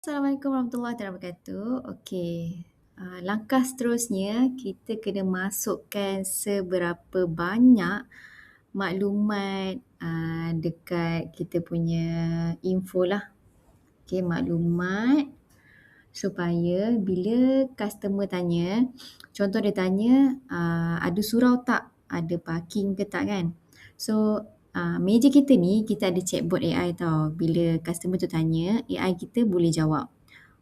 Assalamualaikum warahmatullahi wabarakatuh. Okey, langkah seterusnya kita kena masukkan seberapa banyak maklumat dekat kita punya info lah. Okey, maklumat supaya bila customer tanya, contoh dia tanya ada surau tak? Ada parking ke tak kan? So, meja kita ni kita ada chatbot AI tau. Bila customer tu tanya, AI kita boleh jawab.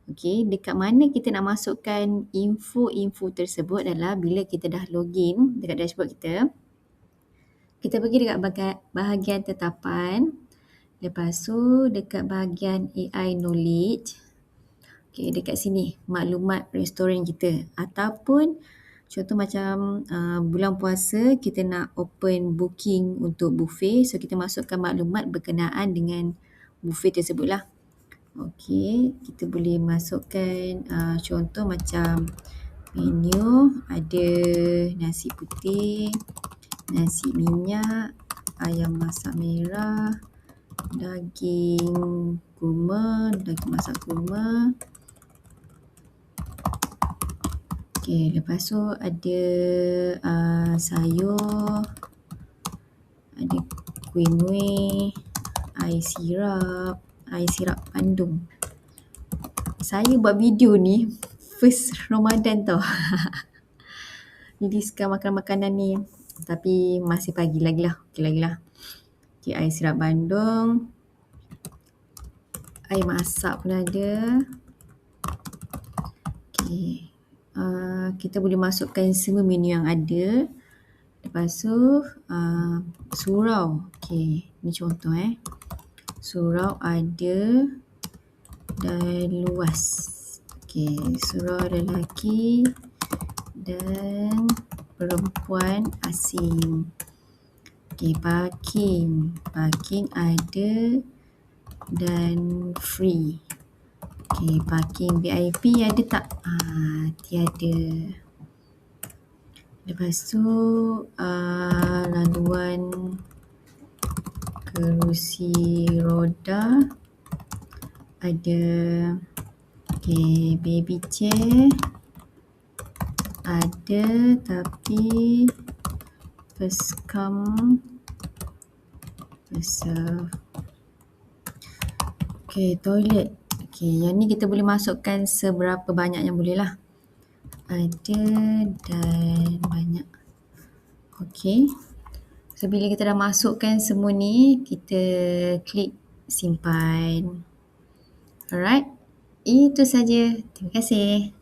Okey, dekat mana kita nak masukkan info-info tersebut adalah bila kita dah login dekat dashboard kita, kita pergi dekat bahagian tetapan, lepas tu dekat bahagian AI knowledge, okey, dekat sini maklumat restoran kita, ataupun contoh macam bulan puasa kita nak open booking untuk buffet, so kita masukkan maklumat berkenaan dengan buffet tersebut lah. Okey, kita boleh masukkan contoh macam menu ada nasi putih, nasi minyak, ayam masak merah, daging masak kurma. Okey, lepas tu ada sayur, ada kuih muih, air sirap Bandung. Saya buat video ni first Ramadan tau. Jadi sekarang makan makanan ni, tapi masih pagi lagi lah. Okey lagi lah. Okey, air sirap Bandung, air masak pun ada. Okey, kita boleh masukkan semua menu yang ada. Lepas tu surau. Okey, ni contoh surau ada dan luas. Okey, surau lelaki dan perempuan asing. Okey, parking ada dan free. Okey, parking VIP ada tak? Tiada. Lepas tu laluan kerusi roda ada. Okey, baby chair ada tapi first come first serve. Okey, toilet. Okey, yang ni kita boleh masukkan seberapa banyak yang boleh lah. Ada dan banyak. Okey. So, bila kita dah masukkan semua ni, kita klik simpan. Alright. Itu saja. Terima kasih.